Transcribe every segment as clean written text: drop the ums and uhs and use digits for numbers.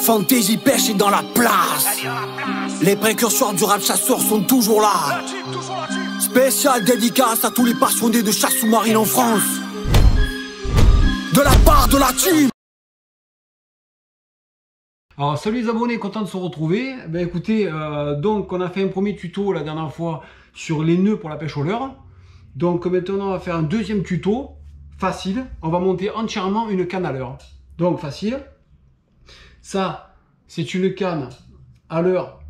Fantaisie pêche est dans la place. Les précurseurs du rap chasseur sont toujours là. Spécial dédicace à tous les passionnés de chasse sous-marine en France. De la part de la team. Alors salut les abonnés, content de se retrouver. Ben écoutez, donc on a fait un premier tuto la dernière fois sur les nœuds pour la pêche au leurre. Donc maintenant on va faire un deuxième tuto, facile. On va monter entièrement une canne à leurre. Donc facile. Ça, c'est une canne à leurre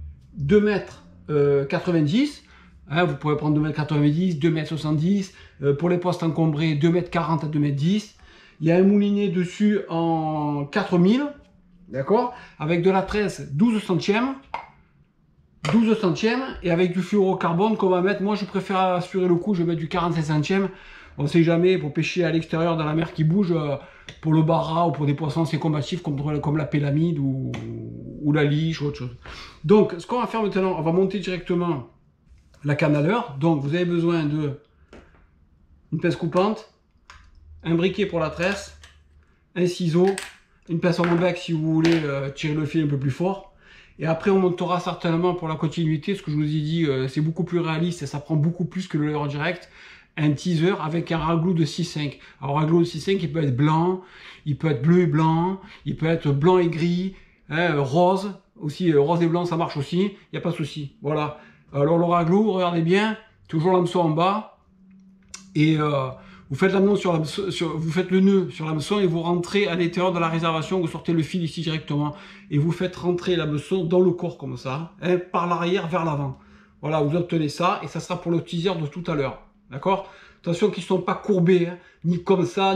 2,90 m. Hein, vous pouvez prendre 2,90 m, 2,70 m. Pour les postes encombrés, 2,40 m à 2,10 m. Il y a un moulinet dessus en 4000. D'accord, avec de la tresse 12 centièmes. 12 centièmes. Et avec du fluorocarbone qu'on va mettre. Moi, je préfère assurer le coup. Je vais mettre du 45 centièmes. On ne sait jamais, pour pêcher à l'extérieur dans la mer qui bouge, pour le barra ou pour des poissons assez combatifs comme la pélamide ou la liche ou autre chose. Donc, ce qu'on va faire maintenant, on va monter directement la canne à leurre. Donc, vous avez besoin de une pince coupante, un briquet pour la tresse, un ciseau, une pince en bec si vous voulez tirer le fil un peu plus fort. Et après, on montera certainement pour la continuité, ce que je vous ai dit, c'est beaucoup plus réaliste et ça prend beaucoup plus que le leurre direct. Un teaser avec un raglou de 6,5. Alors, raglou de 6,5, il peut être blanc, il peut être bleu et blanc, il peut être blanc et gris, hein, rose. Aussi, rose et blanc, ça marche aussi, il n'y a pas de souci. Voilà. Alors, le raglou, regardez bien, toujours l'hameçon en bas. Et vous faites vous faites le nœud sur l'hameçon et vous rentrez à l'intérieur de la réservation, vous sortez le fil ici directement. Et vous faites rentrer l'hameçon dans le corps comme ça, hein, par l'arrière vers l'avant. Voilà, vous obtenez ça et ça sera pour le teaser de tout à l'heure. D'accord? Attention qu'ils ne sont pas courbés, hein, ni comme ça,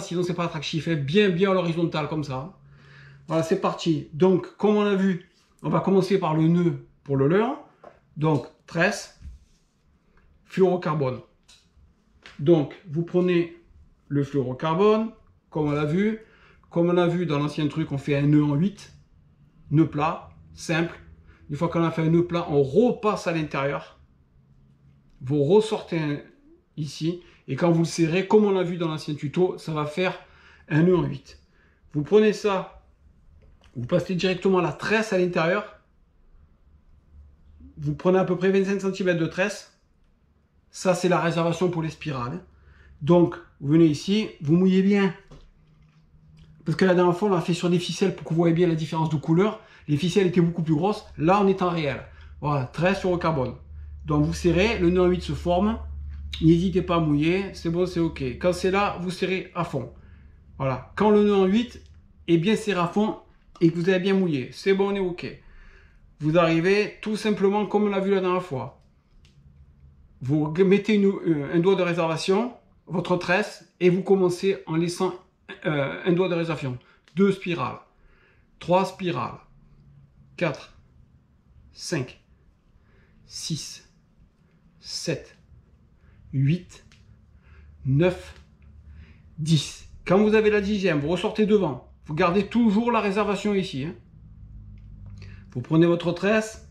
sinon c'est pas attractif. Hein, bien à l'horizontale comme ça. Voilà, c'est parti. Donc, comme on a vu, on va commencer par le nœud pour le leurre. Donc, tresse, fluorocarbone. Donc, vous prenez le fluorocarbone, comme on l'a vu. Comme on l'a vu dans l'ancien truc, on fait un nœud en 8. Nœud plat, simple. Une fois qu'on a fait un nœud plat, on repasse à l'intérieur. Vous ressortez ici. Et quand vous le serrez, comme on l'a vu dans l'ancien tuto, ça va faire un nœud en 8. Vous prenez ça, vous passez directement la tresse à l'intérieur. Vous prenez à peu près 25 cm de tresse. Ça, c'est la réservation pour les spirales. Donc, vous venez ici, vous mouillez bien. Parce que la dernière fois, on l'a fait sur des ficelles pour que vous voyez bien la différence de couleur. Les ficelles étaient beaucoup plus grosses. Là, on est en réel. Voilà, tresse sur le carbone. Donc, vous serrez, le nœud en 8 se forme. N'hésitez pas à mouiller, c'est bon, c'est OK. Quand c'est là, vous serrez à fond. Voilà, quand le nœud en 8 est bien serré à fond et que vous avez bien mouillé, c'est bon, on est OK. Vous arrivez tout simplement comme on l'a vu la dernière fois. Vous mettez un doigt de réservation, votre tresse, et vous commencez en laissant un doigt de réservation. 2 spirales, 3 spirales, 4, 5, 6, 7, 8, 9, 10. Quand vous avez la 10e, vous ressortez devant. Vous gardez toujours la réservation ici. Hein. Vous prenez votre tresse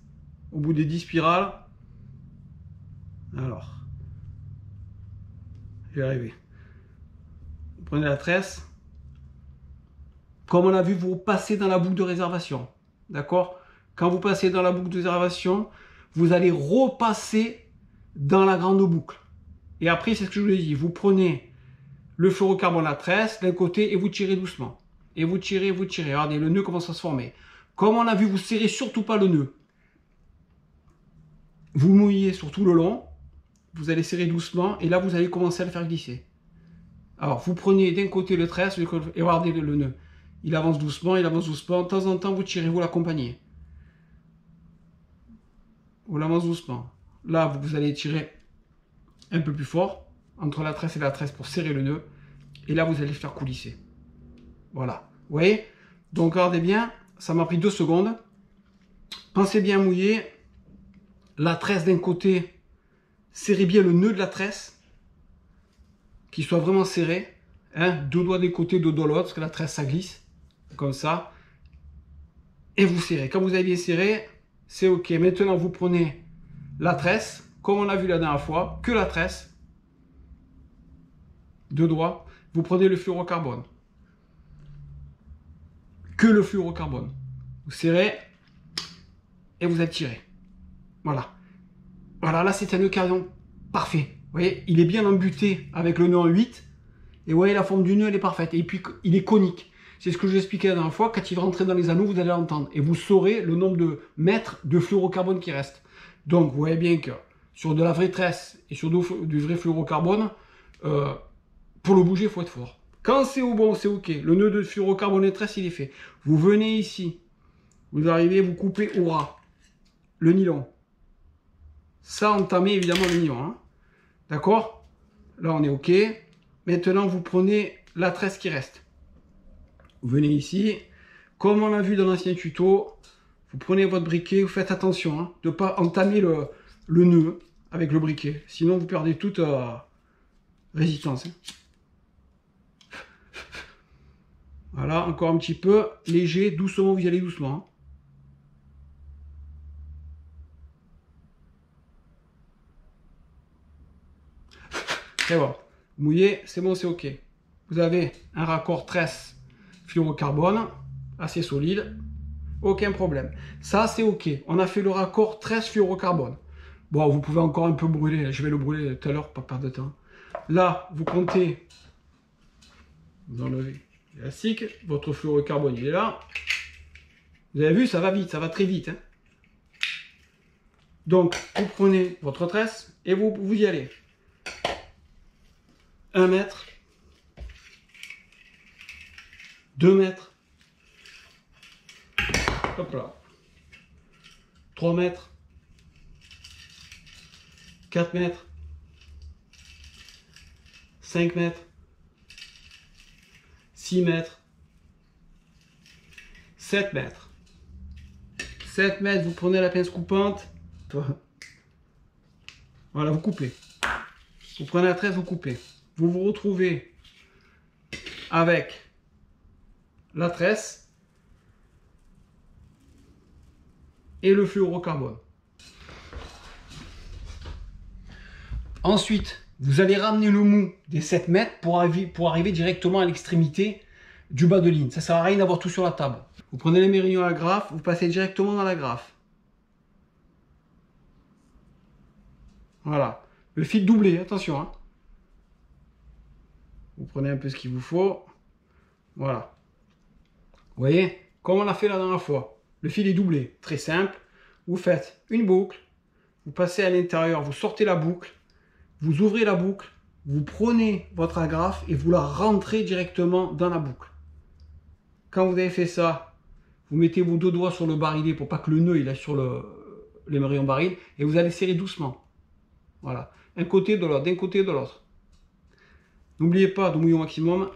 au bout des 10 spirales. Alors, je vais arriver. Vous prenez la tresse. Comme on a vu, vous passez dans la boucle de réservation. D'accord? Quand vous passez dans la boucle de réservation, vous allez repasser dans la grande boucle. Et après, c'est ce que je vous ai dit. Vous prenez le fluorocarbone, la tresse, d'un côté, et vous tirez doucement. Et vous tirez, vous tirez. Regardez, le nœud commence à se former. Comme on a vu, vous serrez surtout pas le nœud. Vous mouillez sur tout le long. Vous allez serrer doucement. Et là, vous allez commencer à le faire glisser. Alors, vous prenez d'un côté le tresse, et regardez le nœud. Il avance doucement, il avance doucement. De temps en temps, vous tirez, vous l'accompagnez. Vous l'avancez doucement. Là, vous allez tirer un peu plus fort entre la tresse et la tresse pour serrer le nœud. Et là, vous allez le faire coulisser. Voilà. Vous voyez? Donc, regardez bien. Ça m'a pris 2 secondes. Pensez bien à mouiller. La tresse d'un côté. Serrez bien le nœud de la tresse. Qu'il soit vraiment serré. Hein? 2 doigts d'un côté, 2 doigts de l'autre. Parce que la tresse, ça glisse. Comme ça. Et vous serrez. Quand vous avez bien serré, c'est OK. Maintenant, vous prenez la tresse. Comme on a vu la dernière fois, que la tresse, 2 doigts, vous prenez le fluorocarbone. Que le fluorocarbone. vous serrez et vous attirez. Voilà. Voilà, là c'est un nœud carillon parfait. Vous voyez, il est bien embuté avec le nœud en 8. Et vous voyez, la forme du nœud, elle est parfaite. Et puis, il est conique. C'est ce que je vous expliquais la dernière fois. Quand il va rentrer dans les anneaux, vous allez l'entendre. Et vous saurez le nombre de mètres de fluorocarbone qui reste. Donc, vous voyez bien que sur de la vraie tresse et sur du vrai fluorocarbone, pour le bouger, il faut être fort. Quand c'est au bon, c'est OK. Le nœud de fluorocarbone et tresse, il est fait. Vous venez ici. Vous arrivez, vous coupez au ras le nylon. Ça, entamez évidemment le nylon. Hein. D'accord? Là, on est OK. Maintenant, vous prenez la tresse qui reste. Vous venez ici. Comme on l'a vu dans l'ancien tuto, vous prenez votre briquet. Vous faites attention hein, de ne pas entamer le nœud avec le briquet. Sinon, vous perdez toute résistance. Hein. Voilà, encore un petit peu. Léger, doucement, vous y allez doucement. Hein. C'est bon. Mouillé, c'est bon, c'est OK. Vous avez un raccord tresse fluorocarbone, assez solide. Aucun problème. Ça, c'est OK. On a fait le raccord tresse fluorocarbone. Bon, vous pouvez encore un peu brûler. Je vais le brûler tout à l'heure, pas perdre de temps. Là, vous comptez. Vous enlevez l'élastique. Votre fluorocarbone, il est là. Vous avez vu, ça va vite, ça va très vite. Hein. Donc, vous prenez votre tresse et vous y allez. 1 mètre, 2 mètres, hop là, 3 mètres, 4 mètres, 5 mètres, 6 mètres, 7 mètres. 7 mètres, vous prenez la pince coupante, voilà, vous coupez. Vous prenez la tresse, vous coupez. Vous vous retrouvez avec la tresse et le fluorocarbone. Ensuite, vous allez ramener le mou des 7 mètres pour arriver directement à l'extrémité du bas de ligne. Ça ne sert à rien d'avoir tout sur la table. Vous prenez les méridiens à la graffe, vous passez directement dans la graffe. Voilà. Le fil doublé, attention. Hein. Vous prenez un peu ce qu'il vous faut. Voilà. Vous voyez, comme on l'a fait la dernière fois. Le fil est doublé. Très simple. Vous faites une boucle. Vous passez à l'intérieur. Vous sortez la boucle. Vous ouvrez la boucle. Vous prenez votre agrafe et vous la rentrez directement dans la boucle. Quand vous avez fait ça, vous mettez vos 2 doigts sur le barillet pour pas que le nœud il aille sur l'émerillon baril. Et vous allez serrer doucement. Voilà. Un côté de l'autre. D'un côté de l'autre. N'oubliez pas de mouiller au maximum,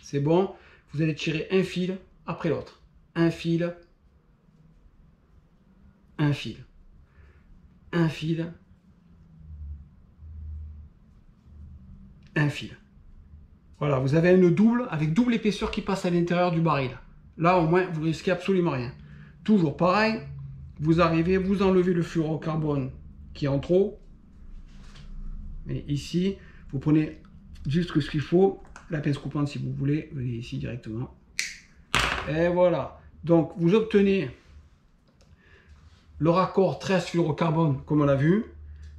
c'est bon. Vous allez tirer un fil après l'autre. Un fil, un fil, un fil, un fil. Voilà, vous avez un nœud double avec double épaisseur qui passe à l'intérieur du baril. Là, au moins, vous risquez absolument rien. Toujours pareil, vous arrivez, vous enlevez le fluorocarbone qui est en trop. Et ici, vous prenez juste ce qu'il faut, la pince coupante si vous voulez, venez ici directement. Et voilà. Donc vous obtenez le raccord 13 fluorocarbone comme on l'a vu,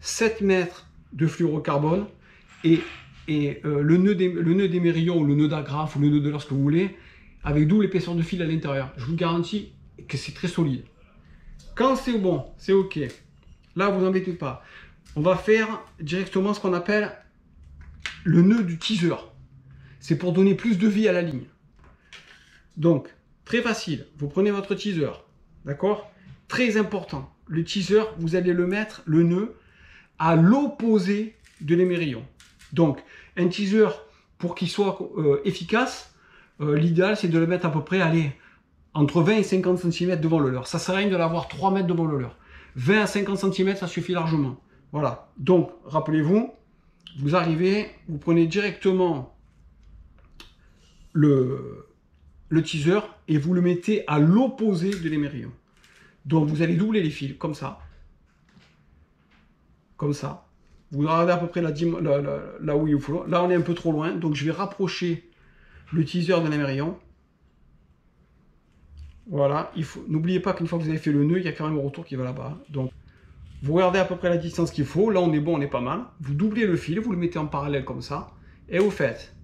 7 mètres de fluorocarbone et le nœud d'émerillon ou le nœud d'agrafe ou le nœud de l'or, ce que vous voulez, avec double épaisseur de fil à l'intérieur. Je vous garantis que c'est très solide. Quand c'est bon, c'est OK. Là, vous embêtez pas. On va faire directement ce qu'on appelle le nœud du teaser. C'est pour donner plus de vie à la ligne. Donc, très facile. Vous prenez votre teaser. D'accord? Très important. Le teaser, vous allez le mettre, le nœud, à l'opposé de l'émerillon. Donc, un teaser, pour qu'il soit efficace, l'idéal, c'est de le mettre à peu près, allez, entre 20 et 50 cm devant le leurre. Ça ne sert à rien de l'avoir 3 mètres devant le leurre. 20 à 50 cm, ça suffit largement. Voilà. Donc, rappelez-vous, vous arrivez, vous prenez directement le teaser et vous le mettez à l'opposé de l'émerillon. Donc, vous allez doubler les fils, comme ça. Comme ça. Vous regardez à peu près là où il faut. Là, on est un peu trop loin, donc je vais rapprocher le teaser de l'émerillon. Voilà, n'oubliez pas qu'une fois que vous avez fait le nœud, il y a quand même un retour qui va là-bas. Donc, vous regardez à peu près la distance qu'il faut. Là, on est bon, on est pas mal. Vous doublez le fil, vous le mettez en parallèle comme ça. Et vous faites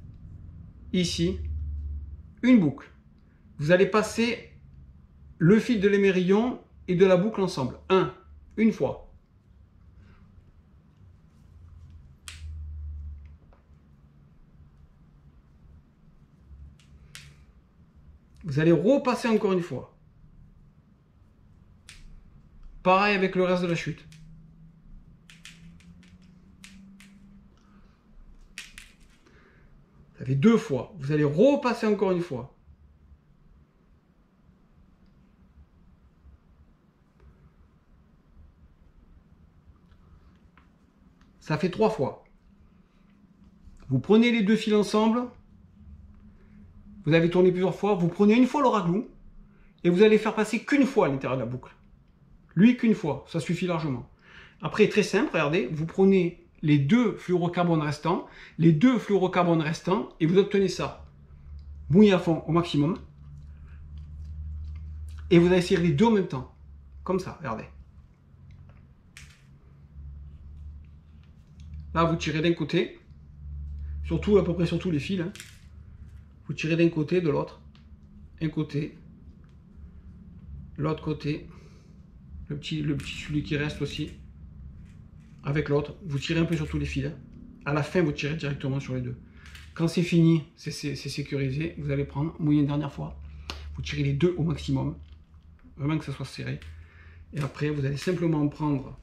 ici une boucle. Vous allez passer le fil de l'émerillon et de la boucle ensemble. Une fois. Vous allez repasser encore une fois. Pareil avec le reste de la chute. Ça fait 2 fois. Vous allez repasser encore une fois. Ça fait 3 fois. Vous prenez les 2 fils ensemble. Vous avez tourné plusieurs fois. Vous prenez une fois le raglou. Et vous allez faire passer qu'une fois à l'intérieur de la boucle. Lui qu'une fois. Ça suffit largement. Après, très simple, regardez. Vous prenez les 2 fluorocarbones restants. Les 2 fluorocarbones restants. Et vous obtenez ça. Mouillé à fond au maximum. Et vous allez serrer les 2 en même temps. Comme ça, regardez. Là, vous tirez d'un côté, surtout à peu près sur tous les fils. Hein. Vous tirez d'un côté, de l'autre. Un côté, l'autre côté, le petit celui qui reste aussi, avec l'autre. Vous tirez un peu sur tous les fils. Hein. À la fin, vous tirez directement sur les 2. Quand c'est fini, c'est sécurisé. Vous allez prendre, mouiller une dernière fois. Vous tirez les 2 au maximum, vraiment que ça soit serré. Et après, vous allez simplement prendre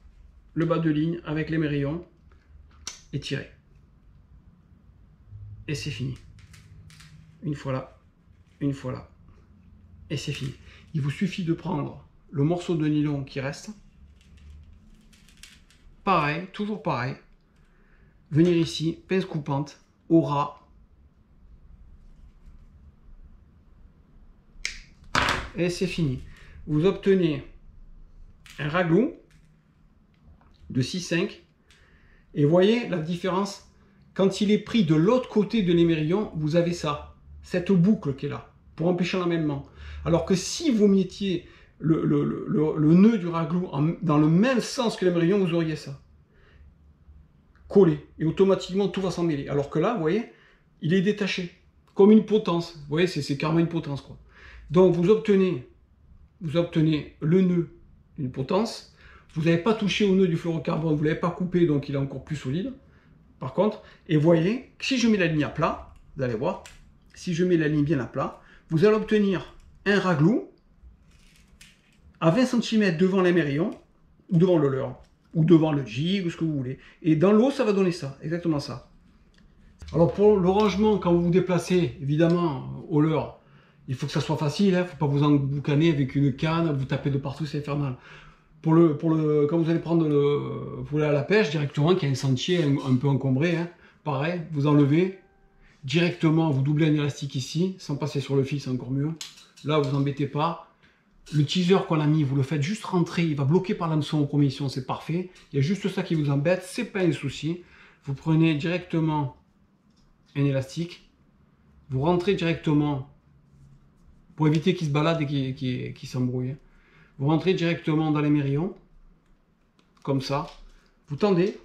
le bas de ligne avec l'émerillon. Et tirer. Et c'est fini. Une fois là, une fois là. Et c'est fini. Il vous suffit de prendre le morceau de nylon qui reste. Pareil, toujours pareil. Venir ici, pince coupante, au ras. Et c'est fini. Vous obtenez un raglou de 6,5. Et voyez la différence, quand il est pris de l'autre côté de l'émerillon, vous avez ça, cette boucle qui est là, pour empêcher l'emmêlement. Alors que si vous mettiez le nœud du raglou dans le même sens que l'émerillon, vous auriez ça. Collé, et automatiquement tout va s'en mêler. Alors que là, vous voyez, il est détaché, comme une potence. Vous voyez, c'est carrément une potence, quoi. Donc vous obtenez le nœud d'une potence. Vous n'avez pas touché au nœud du fluorocarbone, vous ne l'avez pas coupé, donc il est encore plus solide. Par contre, et voyez, si je mets la ligne à plat, vous allez voir, si je mets la ligne bien à plat, vous allez obtenir un raglou à 20 cm devant l'émerillon, ou devant le leurre, ou devant le jig, ou ce que vous voulez. Et dans l'eau, ça va donner ça, exactement ça. Alors pour le rangement, quand vous vous déplacez, évidemment, au leurre, il faut que ça soit facile, il ne faut pas vous emboucaner avec une canne, vous tapez de partout, c'est infernal. Quand vous allez prendre vous allez à la pêche directement, qu'il y a un sentier un peu encombré, hein, pareil, vous enlevez directement, vous doublez un élastique ici, sans passer sur le fil, c'est encore mieux. Là, vous embêtez pas. Le teaser qu'on a mis, vous le faites juste rentrer, il va bloquer par l'hameçon aux commissions, c'est parfait. Il y a juste ça qui vous embête, c'est pas un souci. Vous prenez directement un élastique, vous rentrez directement, pour éviter qu'il se balade et qu'il s'embrouille. Vous rentrez directement dans l'émerillon, comme ça, vous tendez,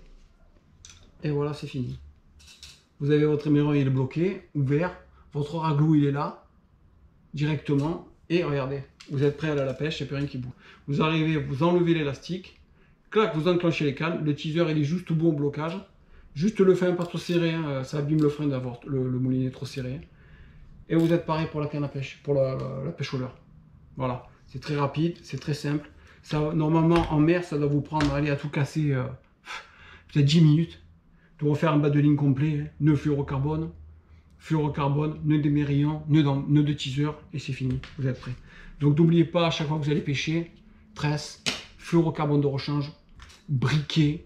et voilà, c'est fini. Vous avez votre émerillon, il est bloqué, ouvert, votre raglou, il est là, directement, et regardez, vous êtes prêt à aller à la pêche, il n'y a plus rien qui bouge. Vous arrivez, vous enlevez l'élastique, clac, vous enclenchez les cannes, le teaser, il est juste tout bon au blocage, juste le fin pas trop serré, hein, ça abîme le frein d'avoir le moulinet trop serré, et vous êtes pareil pour la canne à pêche, pour la pêche au leurre. Voilà. C'est très rapide, c'est très simple. Ça, normalement, en mer, ça doit vous prendre, allez, à tout casser, peut-être 10 minutes, de refaire un bas de ligne complet, hein. Nœud fluorocarbone, nœud d'émerillon, nœud de teaser, et c'est fini, vous êtes prêts. Donc n'oubliez pas, à chaque fois que vous allez pêcher, tresse, fluorocarbone de rechange, briquet,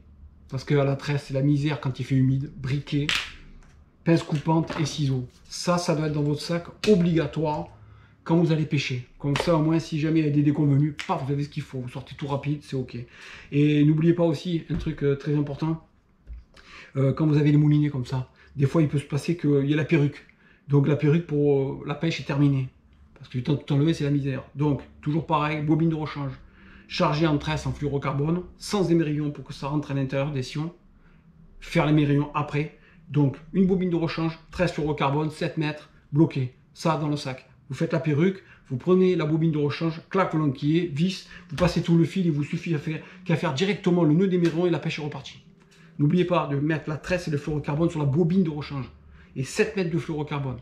parce que à la tresse, c'est la misère quand il fait humide, briquet, pince coupante et ciseaux. Ça doit être dans votre sac, obligatoire, quand vous allez pêcher. Comme ça, au moins, si jamais il y a des déconvenus, paf, vous avez ce qu'il faut. Vous sortez tout rapide, c'est OK. Et n'oubliez pas aussi, un truc très important, quand vous avez les moulinets comme ça, des fois, il peut se passer qu'il y a la perruque. Donc, la perruque pour la pêche est terminée. Parce que le temps de tout enlever, c'est la misère. Donc, toujours pareil, bobine de rechange. Charger en tresse en fluorocarbone, sans émerillon pour que ça rentre à l'intérieur des sillons. Faire l'émerillon après. Donc, une bobine de rechange, tresse fluorocarbone, 7 mètres, bloqué. Ça dans le sac. Vous faites la perruque, vous prenez la bobine de rechange, claque, vous l'enquillez, vis, vous passez tout le fil, il vous suffit qu'à faire directement le nœud d'émerillon et la pêche est repartie. N'oubliez pas de mettre la tresse et le fluorocarbone sur la bobine de rechange. Et 7 mètres de fluorocarbone.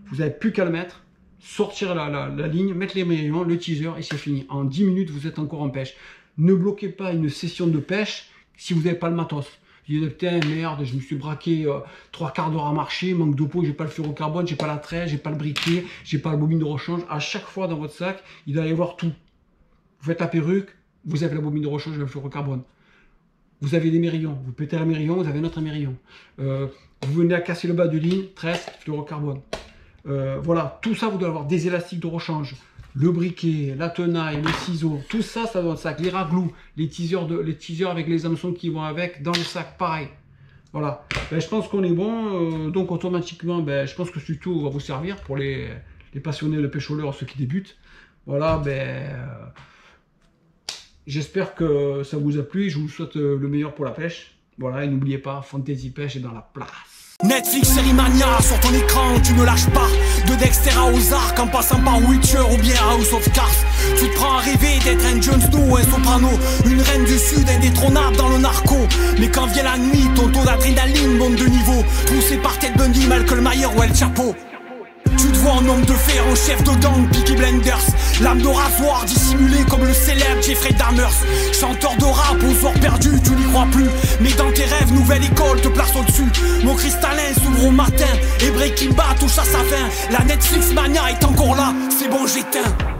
Vous n'avez plus qu'à le mettre, sortir la ligne, mettre l'émerillon, le teaser et c'est fini. En 10 minutes, vous êtes encore en pêche. Ne bloquez pas une session de pêche si vous n'avez pas le matos. Vous dites, putain, merde, je me suis braqué 3/4 d'heure à marcher, manque de peau, j'ai pas le fluorocarbone, j'ai pas la tresse, j'ai pas le briquet, j'ai pas la bobine de rechange. À chaque fois dans votre sac, il doit y avoir tout. Vous faites la perruque, vous avez la bobine de rechange et le fluorocarbone. Vous avez des mérillons, vous pétez l'émerillon, vous avez un autre émerillon. Vous venez à casser le bas de ligne, tresse, fluorocarbone. Voilà, tout ça, vous devez avoir des élastiques de rechange. Le briquet, la tenaille, le ciseau, tout ça, ça dans le sac. Les raglous, les teasers avec les hameçons qui vont avec, dans le sac, pareil. Voilà. Ben, je pense qu'on est bon. Donc automatiquement, ben, je pense que ce tuto va vous servir pour les passionnés de pêche au leurre, ceux qui débutent. Voilà, ben, j'espère que ça vous a plu. Je vous souhaite le meilleur pour la pêche. Voilà, et n'oubliez pas, Fantasy Pêche est dans la place. Netflix, série mania, sur ton écran, tu ne lâches pas. De Dexter à Ozark, en passant par Witcher ou bien House of Cards. Tu te prends à rêver d'être un Jon Snow ou un Soprano, une reine du Sud indétrônable dans le narco. Mais quand vient la nuit, ton taux d'adrénaline monte de niveau. Poussé par Ted Bundy, Malcolm Mayer ou El Chapo. Tu te vois en homme de fer, en chef de gang, Peaky Blinders. Lame de rasoir dissimulée comme le célèbre Jeffrey Dahmer. Chanteur de rap aux heures perdues, tu n'y crois plus. Mais dans tes rêves, nouvelle école te place au-dessus. Mon cristallin s'ouvre au matin et Breaking Bad touche à sa fin. La Netflix mania est encore là, c'est bon j'éteins.